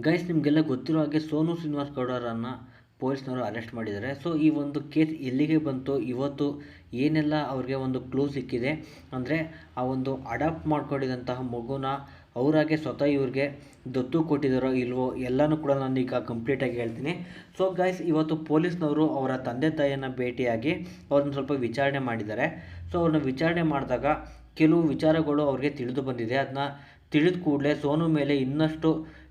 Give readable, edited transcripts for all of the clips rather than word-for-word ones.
Guys, ನಿಮಗೆಲ್ಲ ಗೊತ್ತಿರೋ ಹಾಗೆ ಸೋನು ಶ್ರೀನಿವಾಸ್ ಗೌಡರನ್ನು ಪೊಲೀಸ್ನವರು ಅರೆಸ್ಟ್ ಮಾಡಿದ್ದಾರೆ. ಸೊ ಈ ಒಂದು ಕೇಸ್ ಎಲ್ಲಿಗೆ ಬಂತು, ಇವತ್ತು ಏನೆಲ್ಲ ಅವ್ರಿಗೆ ಒಂದು ಕ್ಲೂ ಸಿಕ್ಕಿದೆ ಅಂದರೆ, ಆ ಒಂದು ಅಡಾಪ್ಟ್ ಮಾಡ್ಕೊಂಡಿದ್ದಂತಹ ಮಗುನ ಅವರಾಗೆ ಸ್ವತಃ ಇವ್ರಿಗೆ ದತ್ತು ಕೊಟ್ಟಿದ್ದಾರೋ ಇಲ್ವೋ ಎಲ್ಲನೂ ಕೂಡ ನಾನು ಈಗ ಕಂಪ್ಲೀಟಾಗಿ ಹೇಳ್ತೀನಿ. ಸೊ ಗೈಸ್, ಇವತ್ತು ಪೊಲೀಸ್ನವರು ಅವರ ತಂದೆ ತಾಯಿಯನ್ನು ಭೇಟಿಯಾಗಿ ಅವ್ರನ್ನ ಸ್ವಲ್ಪ ವಿಚಾರಣೆ ಮಾಡಿದ್ದಾರೆ. ಸೊ ಅವ್ರನ್ನ ವಿಚಾರಣೆ ಮಾಡಿದಾಗ ಕೆಲವು ವಿಚಾರಗಳು ಅವ್ರಿಗೆ ತಿಳಿದು ಬಂದಿದೆ. ಅದನ್ನ ತಿಳಿದ ಕೂಡಲೇ ಸೋನು ಮೇಲೆ ಇನ್ನಷ್ಟು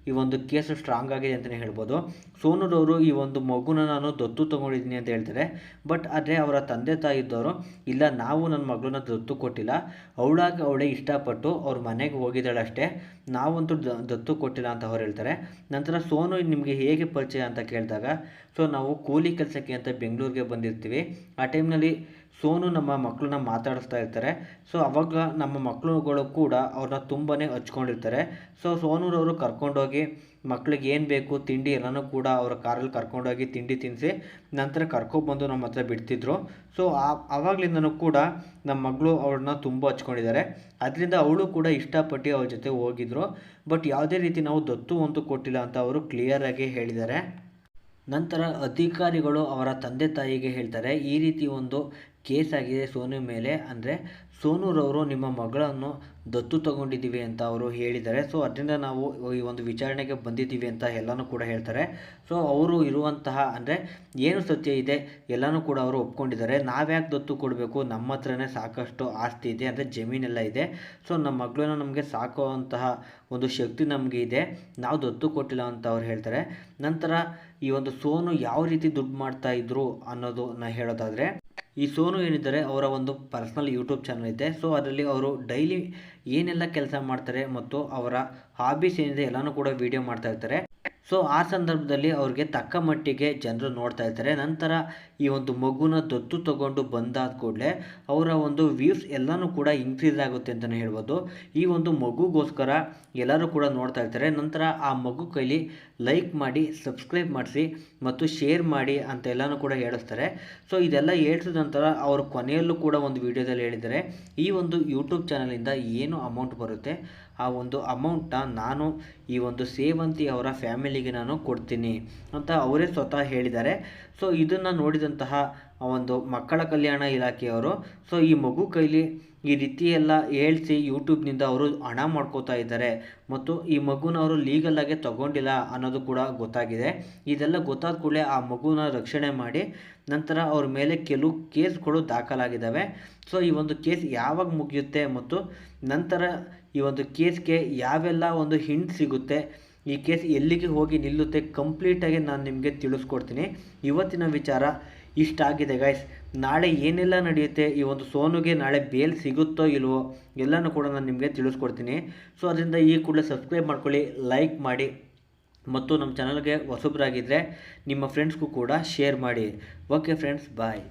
ಈ ಒಂದು ಕೇಸು ಸ್ಟ್ರಾಂಗ್ ಆಗಿದೆ ಅಂತಲೇ ಹೇಳ್ಬೋದು. ಸೋನುರವರು ಈ ಒಂದು ಮಗುನ ನಾನು ದತ್ತು ತೊಗೊಂಡಿದ್ದೀನಿ ಅಂತ ಹೇಳ್ತಾರೆ. ಬಟ್ ಆದರೆ ಅವರ ತಂದೆ ತಾಯಿ ಇದ್ದವರು, ಇಲ್ಲ, ನಾವು ನನ್ನ ಮಗಳನ್ನ ದತ್ತು ಕೊಟ್ಟಿಲ್ಲ, ಅವಳೇ ಇಷ್ಟಪಟ್ಟು ಅವ್ರ ಮನೆಗೆ ಹೋಗಿದ್ದಾಳೆ ಅಷ್ಟೇ, ನಾವಂತೂ ದತ್ತು ಕೊಟ್ಟಿಲ್ಲ ಅಂತ ಅವ್ರು ಹೇಳ್ತಾರೆ. ನಂತರ ಸೋನು ನಿಮಗೆ ಹೇಗೆ ಪರಿಚಯ ಅಂತ ಕೇಳಿದಾಗ, ಸೊ ನಾವು ಕೂಲಿ ಕೆಲಸಕ್ಕೆ ಅಂತ ಬೆಂಗಳೂರಿಗೆ ಬಂದಿರ್ತೀವಿ. ಆ ಟೈಮ್ನಲ್ಲಿ ಸೋನು ನಮ್ಮ ಮಕ್ಕಳನ್ನ ಮಾತಾಡಿಸ್ತಾ ಇರ್ತಾರೆ. ಸೊ ಅವಾಗ ನಮ್ಮ ಮಕ್ಕಳುಗಳು ಕೂಡ ಅವ್ರನ್ನ ತುಂಬಾ ಹಚ್ಕೊಂಡಿರ್ತಾರೆ. ಸೊ ಸೋನೂರವರು ಕರ್ಕೊಂಡೋಗಿ ಮಕ್ಳಿಗೆ ಏನು ಬೇಕು ತಿಂಡಿ ಎಲ್ಲನೂ ಕೂಡ ಅವರ ಕಾರಲ್ಲಿ ಕರ್ಕೊಂಡೋಗಿ ತಿಂಡಿ ತಿನ್ನಿಸಿ ನಂತರ ಕರ್ಕೊಬಂದು ನಮ್ಮ ಹತ್ರ ಬಿಡ್ತಿದ್ರು. ಸೊ ಆವಾಗಲಿಂದನೂ ಕೂಡ ನಮ್ಮ ಮಗಳು ಅವ್ರನ್ನ ತುಂಬ ಹಚ್ಕೊಂಡಿದ್ದಾರೆ. ಅದರಿಂದ ಅವಳು ಕೂಡ ಇಷ್ಟಪಟ್ಟು ಅವ್ರ ಜೊತೆ ಹೋಗಿದ್ರು. ಬಟ್ ಯಾವುದೇ ರೀತಿ ನಾವು ದತ್ತು ಅಂತೂ ಕೊಟ್ಟಿಲ್ಲ ಅಂತ ಅವರು ಕ್ಲಿಯರಾಗಿ ಹೇಳಿದ್ದಾರೆ. ನಂತರ ಅಧಿಕಾರಿಗಳು ಅವರ ತಂದೆ ತಾಯಿಗೆ ಹೇಳ್ತಾರೆ, ಈ ರೀತಿ ಒಂದು ಕೇಸ್ ಆಗಿದೆ ಸೋನು ಮೇಲೆ, ಅಂದರೆ ಸೋನುರವರು ನಿಮ್ಮ ಮಗಳನ್ನು ದತ್ತು ತಗೊಂಡಿದ್ದೀವಿ ಅಂತ ಅವರು ಹೇಳಿದ್ದಾರೆ. ಸೊ ಅದರಿಂದ ನಾವು ಈ ಒಂದು ವಿಚಾರಣೆಗೆ ಬಂದಿದ್ದೀವಿ ಅಂತ ಎಲ್ಲನೂ ಕೂಡ ಹೇಳ್ತಾರೆ. ಸೊ ಅವರು ಇರುವಂತಹ ಅಂದರೆ ಏನು ಸತ್ಯ ಇದೆ ಎಲ್ಲನೂ ಕೂಡ ಅವರು ಒಪ್ಕೊಂಡಿದ್ದಾರೆ. ನಾವ್ಯಾಕೆ ದತ್ತು ಕೊಡಬೇಕು, ನಮ್ಮ ಹತ್ರನೇ ಸಾಕಷ್ಟು ಆಸ್ತಿ ಇದೆ, ಅಂದರೆ ಜಮೀನೆಲ್ಲ ಇದೆ. ಸೊ ನಮ್ಮ ಮಗಳನ್ನ ನಮಗೆ ಸಾಕುವಂತಹ ಒಂದು ಶಕ್ತಿ ನಮಗೆ ಇದೆ, ನಾವು ದತ್ತು ಕೊಟ್ಟಿಲ್ಲ ಅಂತ ಅವ್ರು ಹೇಳ್ತಾರೆ. ನಂತರ ಈ ಒಂದು ಸೋನು ಯಾವ ರೀತಿ ದುಡ್ಡು ಮಾಡ್ತಾ ಇದ್ರು ಅನ್ನೋದನ್ನ ಹೇಳೋದಾದರೆ, ಈ ಸೋನು ಏನಿದ್ದಾರೆ ಅವರ ಒಂದು ಪರ್ಸ್ನಲ್ ಯೂಟ್ಯೂಬ್ ಚಾನಲ್ ಇದೆ. ಸೊ ಅದರಲ್ಲಿ ಅವರು ಡೈಲಿ ಏನೆಲ್ಲ ಕೆಲಸ ಮಾಡ್ತಾರೆ ಮತ್ತು ಅವರ ಹಾಬೀಸ್ ಏನಿದೆ ಎಲ್ಲನೂ ಕೂಡ ವಿಡಿಯೋ ಮಾಡ್ತಾ ಇರ್ತಾರೆ. ಸೊ ಆ ಸಂದರ್ಭದಲ್ಲಿ ಅವ್ರಿಗೆ ತಕ್ಕ ಮಟ್ಟಿಗೆ ಜನರು ನೋಡ್ತಾ ಇರ್ತಾರೆ. ನಂತರ ಈ ಒಂದು ಮಗುನ ದತ್ತು ತಗೊಂಡು ಬಂದಾದ ಕೂಡಲೇ ಅವರ ಒಂದು ವ್ಯೂಸ್ ಎಲ್ಲನೂ ಕೂಡ ಇನ್ಕ್ರೀಸ್ ಆಗುತ್ತೆ ಅಂತಲೇ ಹೇಳ್ಬೋದು. ಈ ಒಂದು ಮಗುಗೋಸ್ಕರ ಎಲ್ಲರೂ ಕೂಡ ನೋಡ್ತಾ ಇರ್ತಾರೆ. ನಂತರ ಆ ಮಗು ಕೈಲಿ ಲೈಕ್ ಮಾಡಿ, ಸಬ್ಸ್ಕ್ರೈಬ್ ಮಾಡಿಸಿ ಮತ್ತು ಶೇರ್ ಮಾಡಿ ಅಂತ ಎಲ್ಲನೂ ಕೂಡ ಹೇಳಿಸ್ತಾರೆ. ಸೊ ಇದೆಲ್ಲ ಹೇಳಿಸಿದ ನಂತರ ಅವರು ಕೊನೆಯಲ್ಲೂ ಕೂಡ ಒಂದು ವಿಡಿಯೋದಲ್ಲಿ ಹೇಳಿದ್ದಾರೆ, ಈ ಒಂದು ಯೂಟ್ಯೂಬ್ ಚಾನಲಿಂದ ಏನು ಅಮೌಂಟ್ ಬರುತ್ತೆ ಆ ಒಂದು ಅಮೌಂಟನ್ನ ನಾನು ಈ ಒಂದು ಸೇವಂತಿ ಅವರ ಫ್ಯಾಮಿಲಿಗೆ ನಾನು ಕೊಡ್ತೀನಿ ಅಂತ ಅವರೇ ಸ್ವತಃ ಹೇಳಿದ್ದಾರೆ. ಸೊ ಇದನ್ನು ನೋಡಿದಂತಹ ಒಂದು ಮಕ್ಕಳ ಕಲ್ಯಾಣ ಇಲಾಖೆಯವರು ಸೊ ಈ ಮಗು ಕೈಲಿ ಈ ರೀತಿ ಎಲ್ಲ ಹೇಳ್ಸಿ ಯೂಟ್ಯೂಬ್ನಿಂದ ಅವರು ಹಣ ಮಾಡ್ಕೋತಾ ಇದ್ದಾರೆ ಮತ್ತು ಈ ಮಗುನ ಅವರು ಲೀಗಲಾಗೆ ತಗೊಂಡಿಲ್ಲ ಅನ್ನೋದು ಕೂಡ ಗೊತ್ತಾಗಿದೆ. ಇದೆಲ್ಲ ಗೊತ್ತಾದ ಕೂಡಲೇ ಆ ಮಗುನ ರಕ್ಷಣೆ ಮಾಡಿ ನಂತರ ಅವ್ರ ಮೇಲೆ ಕೆಲವು ಕೇಸ್ಗಳು ದಾಖಲಾಗಿದ್ದಾವೆ. ಸೊ ಈ ಒಂದು ಕೇಸ್ ಯಾವಾಗ ಮುಗಿಯುತ್ತೆ ಮತ್ತು ನಂತರ ಈ ಒಂದು ಕೇಸ್ಗೆ ಯಾವೆಲ್ಲ ಒಂದು ಹಿಂಟ್ ಸಿಗುತ್ತೆ, ಈ ಕೇಸ್ ಎಲ್ಲಿಗೆ ಹೋಗಿ ನಿಲ್ಲುತ್ತೆ, ಕಂಪ್ಲೀಟಾಗಿ ನಾನು ನಿಮಗೆ ತಿಳಿಸ್ಕೊಡ್ತೀನಿ. ಇವತ್ತಿನ ವಿಚಾರ ಇಷ್ಟ ಆಗಿದೆ ಗೈಸ್. ನಾಳೆ ಏನೆಲ್ಲ ನಡೆಯುತ್ತೆ, ಈ ಒಂದು ಸೋನುಗೆ ನಾಳೆ ಬೇಲ್ ಸಿಗುತ್ತೋ ಇಲ್ವೋ ಎಲ್ಲನೂ ಕೂಡ ನಾನು ನಿಮಗೆ ತಿಳಿಸ್ಕೊಡ್ತೀನಿ. ಸೊ ಅದರಿಂದ ಈ ಕೂಡಲೇ ಸಬ್ಸ್ಕ್ರೈಬ್ ಮಾಡ್ಕೊಳ್ಳಿ, ಲೈಕ್ ಮಾಡಿ ಮತ್ತು ನಮ್ಮ ಚಾನಲ್ಗೆ ಹೊಸಬರಾಗಿದ್ದರೆ ನಿಮ್ಮ ಫ್ರೆಂಡ್ಸ್ಗೂ ಕೂಡ ಶೇರ್ ಮಾಡಿ. ಓಕೆ ಫ್ರೆಂಡ್ಸ್, ಬಾಯ್.